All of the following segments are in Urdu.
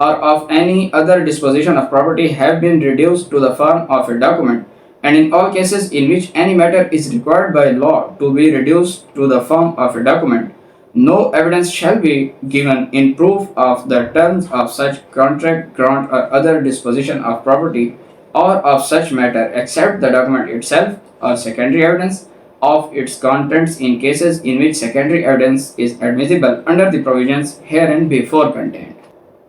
or of any other disposition of property have been reduced to the form of a document, and in all cases in which any matter is required by law to be reduced to the form of a document, no evidence shall be given in proof of the terms of such contract, grant or other disposition of property or of such matter except the document itself or secondary evidence of its contents in cases in which secondary evidence is admissible under the provisions herein before contained।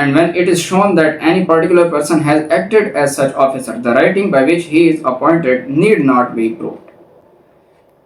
and when it is shown that any particular person has acted as such officer, the writing by which he is appointed need not be proved।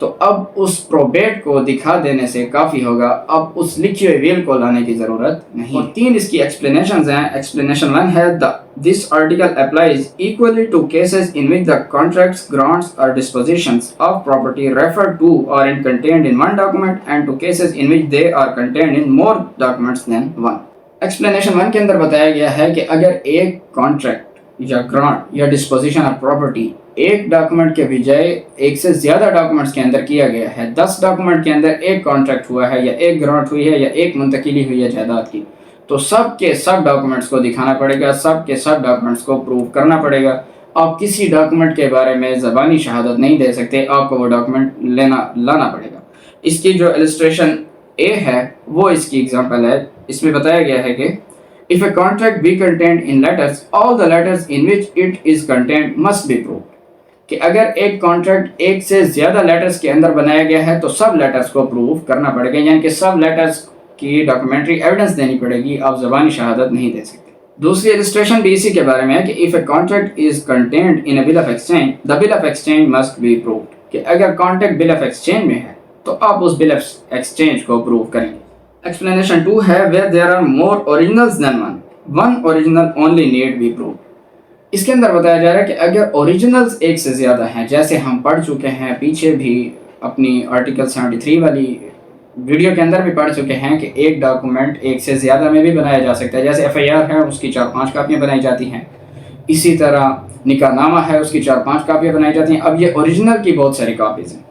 تو اب اس پروبیٹ کو دکھا دینے سے کافی ہوگا، اب اس لکھی ہوئی ویل کو لانے کی ضرورت نہیں۔ اور 3 اس کی ایکسپلینیشنز ہیں۔ ایکسپلینیشن 1 ہے this article applies equally to cases in which the contracts, grants or dispositions of property refer to or in contained in one document and to cases in which they are contained in more documents than one. Explanation 1 کے اندر بتایا گیا ہے کہ اگر ایک کانٹریکٹ یا گرانٹ یا ڈسپوزیشن آف پراپرٹی ایک ڈاکومنٹ کے بجائے ایک سے زیادہ ڈاکومنٹس کے اندر کیا گیا ہے، 10 ڈاکومنٹ کے اندر ایک کانٹریکٹ ہوا ہے یا ایک گرانٹ ہوئی ہے یا ایک منتقلی ہوئی ہے جائیداد کی، تو سب کے سب ڈاکومنٹس کو دکھانا پڑے گا، سب کے سب ڈاکومنٹس کو پروف کرنا پڑے گا۔ آپ کسی ڈاکومنٹ کے بارے میں زبانی شہادت نہیں دے سکتے، آپ کو وہ ڈاکومنٹ لانا پڑے گا۔ اس کی جو السٹریشن اے ہے وہ اس کی ایگزامپل ہے۔ اس میں بتایا گیا ہے کہ if a contract be contained in letters, all the letters in which it is contained must be proved۔ کہ اگر ایک کانٹریکٹ ایک سے زیادہ لیٹرز کے اندر بنایا گیا ہے تو سب لیٹرز کو پروف کرنا پڑے گا، یعنی کہ سب لیٹرز کی ڈاکومنٹری ایویڈنس دینی پڑے گی، آپ زبانی شہادت نہیں دے سکتے۔ دوسری السٹریشن بھی اسی کے بارے میں ہے کہ if a contract is contained in a bill of exchange, the bill of exchange must be proved۔ کہ اگر کانٹریکٹ بل آف ایکسچینج میں ہے تو آپ اس بل آف ایکسچینج کو پروف کریں گے۔ ایکسپلینیشن 2 ہے where there are more originals than one original only need be proved۔ اس کے اندر بتایا جا رہا ہے کہ اگر اوریجنلز ایک سے زیادہ ہیں، جیسے ہم پڑھ چکے ہیں پیچھے بھی اپنی آرٹیکل 73 والی ویڈیو کے اندر بھی پڑھ چکے ہیں کہ ایک ڈاکومنٹ ایک سے زیادہ میں بھی بنایا جا سکتا ہے، جیسے FIR ہے اس کی 4-5 کاپیاں بنائی جاتی ہیں، اسی طرح نکاح نامہ ہے اس کی 4-5 کاپیاں بنائی جاتی ہیں۔ اب یہ اوریجنل کی بہت ساری کاپیز ہیں،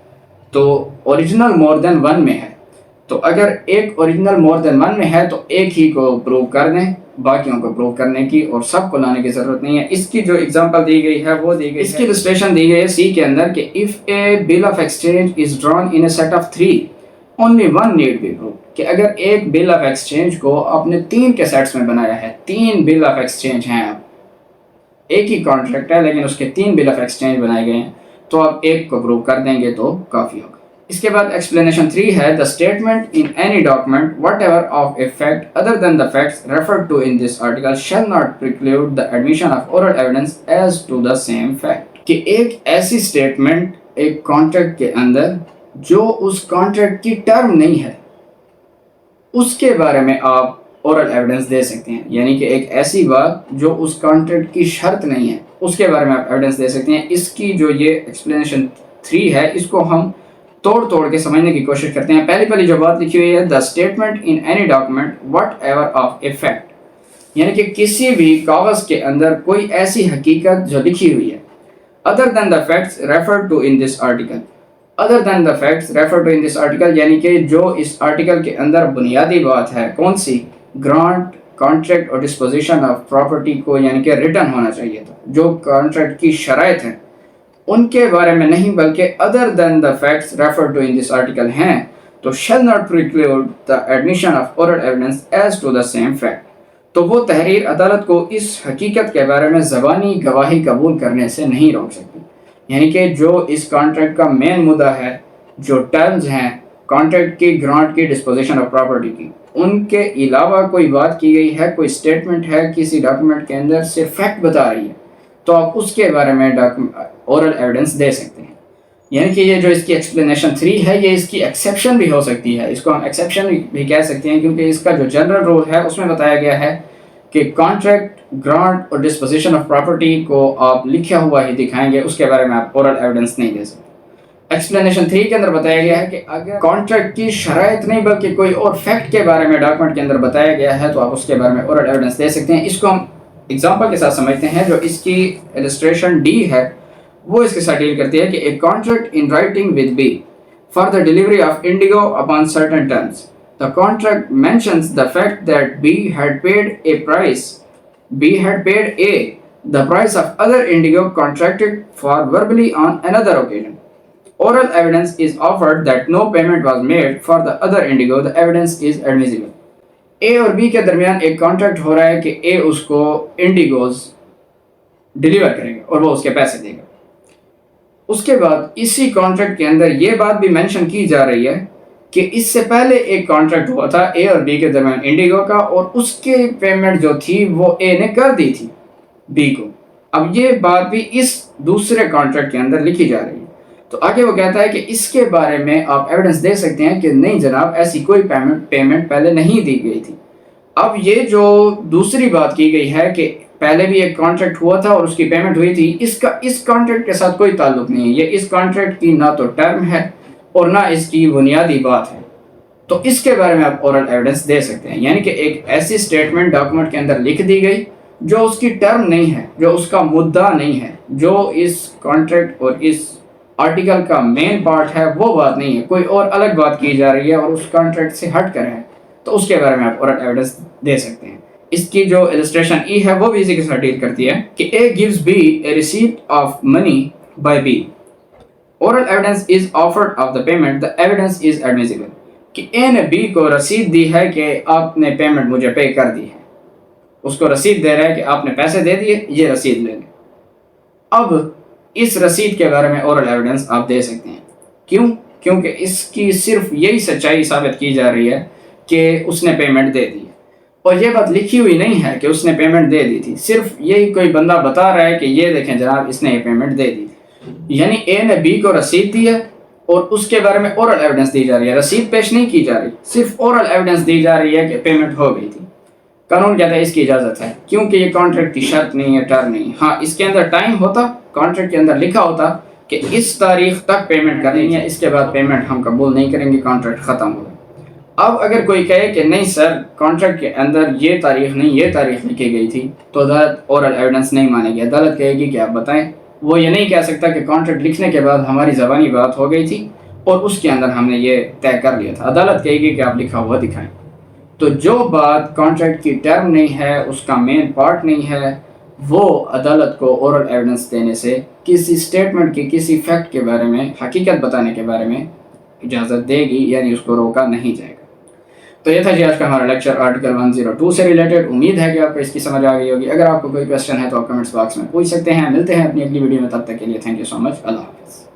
تو اوریجنل مور دین 1 میں ہے، تو اگر ایک اوریجنل مور دین 1 میں ہے تو ایک ہی کو پروو کر دیں، باقیوں کو پروو کرنے کی اور سب کو لانے کی ضرورت نہیں ہے۔ اس کی جو اگزامپل دی گئی ہے وہ دی گئی، اس کی السٹریشن دی گئی ہے سی کے اندر کہ if a bill of exchange is drawn in a set of 3, only one need be proved۔ کہ اگر ایک بل آف ایکسچینج کو آپ نے 3 کے سیٹس میں بنایا ہے، 3 بل آف ایکسچینج ہیں، اب ایک ہی کانٹریکٹ ہے لیکن اس کے 3 بل آف ایکسچینج بنائے گئے ہیں، تو آپ ایک کو پروو کر دیں گے تو کافی ہوگا۔ اس کے بعد ایکسپلینیشن 3 ہے the statement in any document whatever of a fact other than the facts referred to in this article shall not preclude the admission of oral evidence as to the same fact۔ کہ ایک ایسی سٹیٹمنٹ ایک کانٹریکٹ کے اندر جو اس کانٹریکٹ کی ٹرم نہیں ہے اس کے بارے میں آپ اورل ایویڈنس دے سکتے ہیں، یعنی کہ ایک ایسی بات جو اس کانٹریکٹ کی شرط نہیں ہے اس کے بارے میں آپ ایویڈنس دے سکتے ہیں۔ اس کی جو یہ ایکسپلینیشن 3 ہے اس کو ہم توڑ کے سمجھنے کی کوشش کرتے ہیں۔ پہلی جو بات لکھی ہوئی ہے the statement in any document whatever of a fact، یعنی کہ کسی بھی کاغذ کے اندر کوئی ایسی حقیقت جو لکھی ہوئی ہے other than the facts referred to in this article، other than the facts referred to in this article یعنی کہ جو اس آرٹیکل کے اندر بنیادی بات ہے کون سی، گرانٹ، کانٹریکٹ اور ڈسپوزیشن آف پراپرٹی کو یعنی کہ ریٹن ہونا چاہیے تھا، جو کانٹریکٹ کی شرائط ہیں ان کے بارے میں نہیں بلکہ other than the facts referred to in this article ہیں، تو shall not preclude the admission of oral evidence as to the same fact۔ تو وہ تحریر عدالت کو اس حقیقت کے بارے میں زبانی گواہی قبول کرنے سے نہیں روک سکتی، یعنی کہ جو اس کانٹریکٹ کا مین مدعا ہے، جو ٹرمز ہیں کانٹریکٹ کی، گرانٹ کی، ڈسپوزیشن آف پراپرٹی کی، ان کے علاوہ کوئی بات کی گئی ہے، کوئی سٹیٹمنٹ ہے کسی ڈاکومنٹ کے اندر صرف فیکٹ بتا رہی ہے، تو آپ اس کے بارے میں اورل ایویڈنس دے سکتے ہیں۔ یعنی کہ یہ جو اس کی ایکسپلینیشن 3 ہے یہ اس کی ایکسیپشن بھی ہو سکتی ہے، اس کو ہم ایکسیپشن بھی کہہ سکتے ہیں، کیونکہ اس کا جو جنرل رول ہے اس میں بتایا گیا ہے کہ کانٹریکٹ، گرانٹ اور ڈسپوزیشن آف پراپرٹی کو آپ لکھا ہوا ہی دکھائیں گے، اس کے بارے میں آپ اورل ایویڈنس نہیں دے سکتے۔ ایکسپلینیشن 3 کے اندر بتایا گیا ہے کہ اگر کانٹریکٹ کی شرائط نہیں بلکہ کوئی اور فیکٹ کے بارے میں ڈاکومنٹ کے اندر بتایا گیا ہے تو آپ اس کے بارے میں اورل ایویڈنس دے سکتے ہیں۔ اس کو ہم ایگزامپل کے ساتھ سمجھتے ہیں۔ جو اس کی السٹریشن ڈی ہے وہ اس کے ساتھ ڈیل کرتی ہے کہ a contract in writing with B for the delivery of indigo upon certain terms, the contract mentions the fact that B had paid a the price of other indigo contracted for verbally on another occasion. Oral evidence is offered that no payment was made for the other indigo. The evidence is admissible. اے اور بی کے درمیان ایک کانٹریکٹ ہو رہا ہے کہ اے اس کو انڈیگوز ڈیلیور کرے گا اور وہ اس کے پیسے دے گا۔ اس کے بعد اسی کانٹریکٹ کے اندر یہ بات بھی مینشن کی جا رہی ہے کہ اس سے پہلے ایک کانٹریکٹ ہوا تھا اے اور بی کے درمیان انڈیگو کا، اور اس کی پیمنٹ جو تھی وہ اے نے کر دی تھی بی کو۔ اب یہ بات بھی اس دوسرے کانٹریکٹ کے اندر لکھی جا رہی ہے، تو آگے وہ کہتا ہے کہ اس کے بارے میں آپ ایویڈنس دے سکتے ہیں کہ نہیں جناب ایسی کوئی پیمنٹ پہلے نہیں دی گئی تھی۔ اب یہ جو دوسری بات کی گئی ہے کہ پہلے بھی ایک کانٹریکٹ ہوا تھا اور اس کی پیمنٹ ہوئی تھی، اس کا اس کانٹریکٹ کے ساتھ کوئی تعلق نہیں ہے۔ یہ اس کانٹریکٹ کی نہ تو ٹرم ہے اور نہ اس کی بنیادی بات ہے، تو اس کے بارے میں آپ اورل ایویڈنس دے سکتے ہیں۔ یعنی کہ ایک ایسی سٹیٹمنٹ ڈاکومنٹ کے اندر لکھ دی گئی جو اس کی ٹرم نہیں ہے، جو اس کا مدعا نہیں ہے، جو اس کانٹریکٹ اور اس آرٹیکل کا مین پارٹ ہے، وہ بات نہیں ہے، کوئی اور الگ بات کی جا رہی ہے اور اس کانٹریکٹ سے ہٹ کر ہے، تو اس کے بارے میں آپ اورل ایویڈنس دے سکتے ہیں۔ اس کی جو illustration ای ہے وہ بھی اسی کے ساتھ ڈیل کرتی ہے کہ A gives B a receipt of money by B. Oral evidence is offered of the payment. The evidence is admissible. کہ A نے B کو رسید دی ہے کہ آپ نے پیمنٹ مجھے پے کر دی ہے، اس کو رسید دے رہا ہے کہ آپ نے پیسے دے دیے، یہ رسید لے لیں۔ اب اس رسید کے بارے میں اورل ایویڈنس آپ دے سکتے ہیں۔ کیوں؟ کیونکہ اس کی صرف یہی سچائی ثابت کی جا رہی ہے کہ اس نے پیمنٹ دے دی، اور یہ بات لکھی ہوئی نہیں ہے کہ اس نے پیمنٹ دے دی تھی، صرف یہی کوئی بندہ بتا رہا ہے کہ یہ دیکھیں جناب اس نے یہ پیمنٹ دے دی تھی۔ یعنی اے نے بی کو رسید دی ہے اور اس کے بارے میں اورل ایویڈنس دی جا رہی ہے، رسید پیش نہیں کی جا رہی، صرف اورل ایویڈنس دی جا رہی ہے کہ پیمنٹ ہو گئی تھی۔ قانون کہتا ہے اس کی اجازت ہے، کیونکہ یہ کانٹریکٹ کی شرط نہیں ہے، ٹرم نہیں۔ ہاں اس کے اندر ٹائم ہوتا، کانٹریکٹ کے اندر لکھا ہوتا کہ اس تاریخ تک پیمنٹ کرنی ہے، اس کے بعد پیمنٹ ہم قبول نہیں کریں گے، کانٹریکٹ ختم ہو۔ اب اگر کوئی کہے کہ نہیں سر کانٹریکٹ کے اندر یہ تاریخ نہیں، یہ تاریخ لکھی گئی تھی، تو عدالت اورل ایویڈنس نہیں مانے گی۔ عدالت کہے گی کہ آپ بتائیں۔ وہ یہ نہیں کہہ سکتا کہ کانٹریکٹ لکھنے کے بعد ہماری زبانی بات ہو گئی تھی اور اس کے اندر ہم نے یہ طے کر لیا تھا۔ عدالت کہے گی کہ آپ لکھا ہوا دکھائیں۔ تو جو بات کانٹریکٹ کی ٹرم نہیں ہے، اس کا مین پارٹ نہیں ہے، وہ عدالت کو اورل ایویڈنس دینے سے کسی سٹیٹمنٹ کی، کسی فیکٹ کے بارے میں، حقیقت بتانے کے بارے میں اجازت دے گی، یعنی اس کو روکا نہیں جائے گا۔ تو یہ تھا جی آج کا ہمارا لیکچر آرٹیکل 102 سے ریلیٹڈ۔ امید ہے کہ آپ کو اس کی سمجھ آ گئی ہوگی۔ اگر آپ کو کوئی کویسچن ہے تو آپ کمنٹس باکس میں پوچھ سکتے ہیں۔ ملتے ہیں اپنی اگلی ویڈیو میں، تب تک کے لیے تھینک یو سو مچ، اللہ حافظ۔